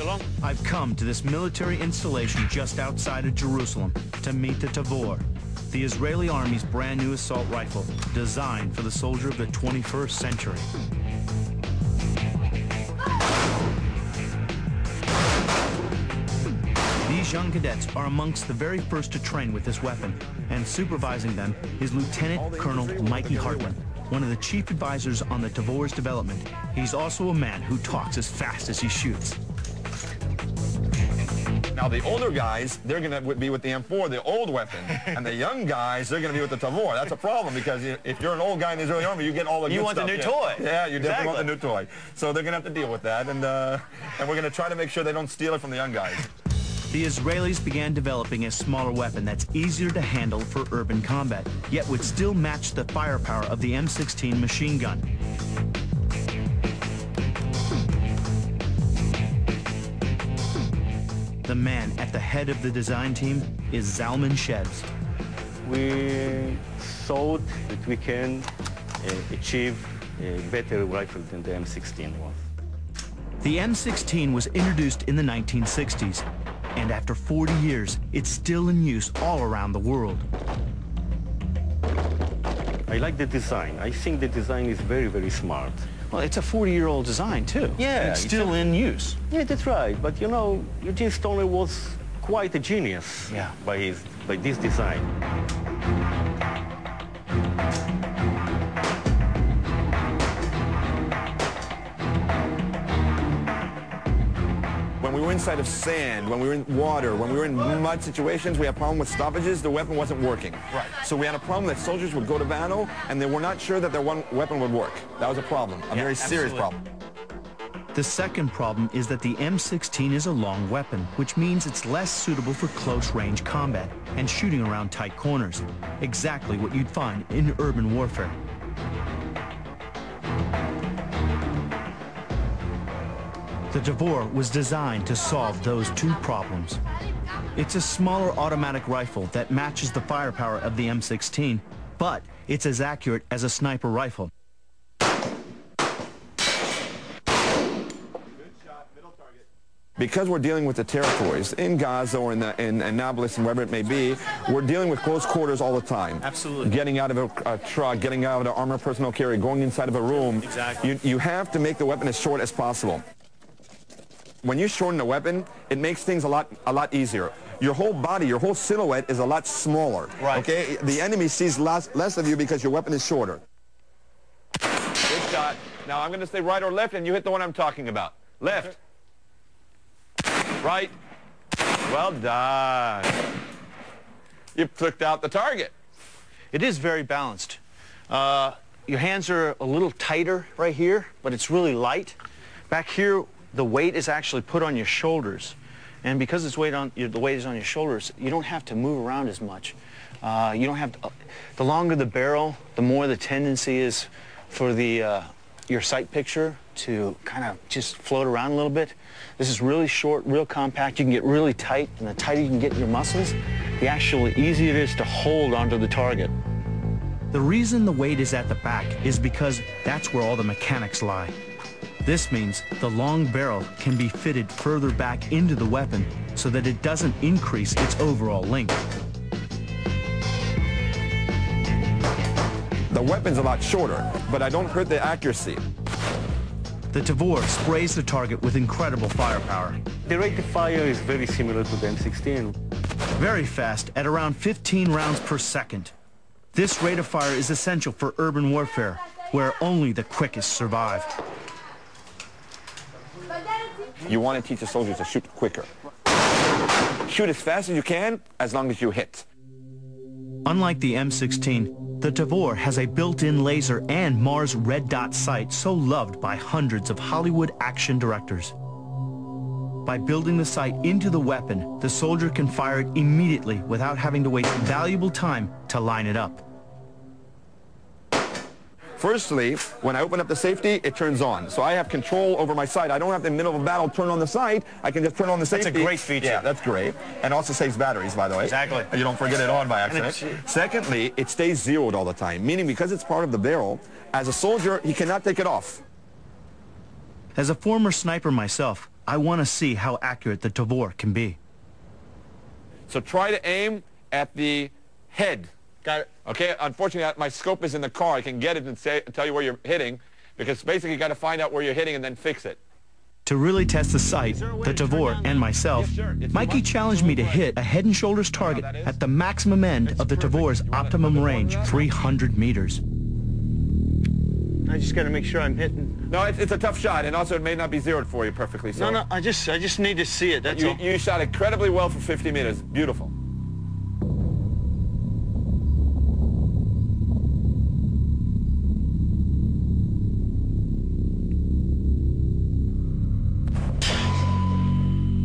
Shalom. I've come to this military installation just outside of Jerusalem to meet the Tavor, the Israeli Army's brand new assault rifle designed for the soldier of the 21st century. These young cadets are amongst the very first to train with this weapon, and supervising them is Lieutenant Colonel Mikey Hartman, one of the chief advisors on the Tavor's development. He's also a man who talks as fast as he shoots. Now, the older guys, they're going to be with the M4, the old weapon, and the young guys, they're going to be with the Tavor. That's a problem, because if you're an old guy in the Israeli Army, you get all the good stuff. You want the new toy. Yeah, you definitely want the new toy. So they're going to have to deal with that, and we're going to try to make sure they don't steal it from the young guys. The Israelis began developing a smaller weapon that's easier to handle for urban combat, yet would still match the firepower of the M16 machine gun. The man at the head of the design team is Zalman Shevs. We thought that we can achieve a better rifle than the M16 was. The M16 was introduced in the 1960s, and after 40 years, it's still in use all around the world. I like the design. I think the design is very, very smart. Well, it's a 40-year-old design, too. Yeah. It's still in use. Yeah, that's right. But, you know, Eugene Stoner was quite a genius by this design. When we were inside of sand, when we were in water, when we were in mud situations, we had a problem with stoppages. The weapon wasn't working. Right. So we had a problem that soldiers would go to battle, and they were not sure that their one weapon would work. That was a problem, a very serious problem. The second problem is that the M16 is a long weapon, which means it's less suitable for close-range combat and shooting around tight corners, exactly what you'd find in urban warfare. The Tavor was designed to solve those two problems. It's a smaller automatic rifle that matches the firepower of the M16, but it's as accurate as a sniper rifle. Because we're dealing with the territories in Gaza or in Nablus and wherever it may be, we're dealing with close quarters all the time. Absolutely. Getting out of a truck, getting out of an armored personnel carrier, going inside of a room. Exactly. You have to make the weapon as short as possible. When you shorten the weapon, it makes things a lot easier. Your whole body, your whole silhouette is a lot smaller. Right. Okay? The enemy sees less of you because your weapon is shorter. Good shot. Now I'm going to say right or left, and you hit the one I'm talking about. Left. Right. Well done. You took out the target. It is very balanced. Your hands are a little tighter right here, but it's really light. Back here, the weight is actually put on your shoulders. And because the weight is on your shoulders, you don't have to move around as much. You don't have to, the longer the barrel, the more the tendency is for your sight picture to kind of just float around a little bit. This is really short, real compact. You can get really tight, and the tighter you can get your muscles, the actually easier it is to hold onto the target. The reason the weight is at the back is because that's where all the mechanics lie. This means the long barrel can be fitted further back into the weapon so that it doesn't increase its overall length. The weapon's a lot shorter, but I don't hurt the accuracy. The Tavor sprays the target with incredible firepower. The rate of fire is very similar to the M16. Very fast, at around 15 rounds per second. This rate of fire is essential for urban warfare, where only the quickest survive. You want to teach the soldiers to shoot quicker. Shoot as fast as you can, as long as you hit. Unlike the M16, the Tavor has a built-in laser and Mars red dot sight so loved by hundreds of Hollywood action directors. By building the sight into the weapon, the soldier can fire it immediately without having to waste valuable time to line it up. Firstly, when I open up the safety, it turns on. So I have control over my sight. I don't have to, in the middle of a battle, turn on the sight. I can just turn on the safety. That's a great feature. Yeah, that's great. And also saves batteries, by the way. Exactly. You don't forget it on by accident. Secondly, it stays zeroed all the time, meaning because it's part of the barrel, as a soldier, he cannot take it off. As a former sniper myself, I want to see how accurate the Tavor can be. So try to aim at the head. Got it. Okay, unfortunately, my scope is in the car. I can get it and tell you where you're hitting, because basically you got to find out where you're hitting and then fix it. To really test the sight, the Tavor, and myself, Mikey challenged me to hit a head and shoulders target at the maximum end of the Tavor's optimum range, 300 meters. I just got to make sure I'm hitting. No, it's a tough shot, and also it may not be zeroed for you perfectly. So. No, I just need to see it. That's all. You shot incredibly well for 50 meters. Beautiful.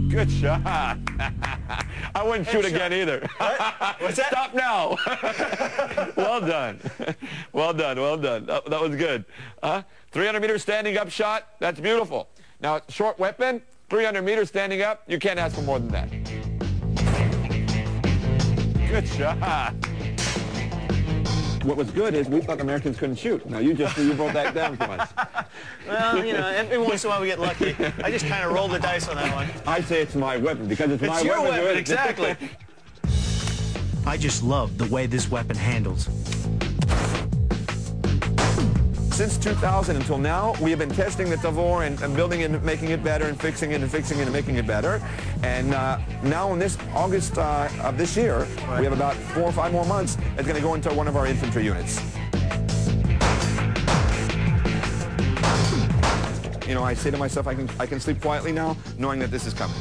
Good shot. I wouldn't shoot again either. What? What's that? Stop now. Well done. Well done. Well done. That was good. 300 meters standing up shot. That's beautiful. Now, short weapon, 300 meters standing up. You can't ask for more than that. Good shot. What was good is we thought Americans couldn't shoot. Now you brought that down to us. Well, you know, every once in a while we get lucky. I just kind of rolled the dice on that one. I say it's my weapon because it's my weapon. It's your weapon, exactly. I just love the way this weapon handles. Since 2000 until now, we have been testing the Tavor and building it and making it better and fixing it and fixing it and making it better. And now in this August of this year, we have about 4 or 5 more months. It's going to go into one of our infantry units. You know, I say to myself, I can sleep quietly now, knowing that this is coming.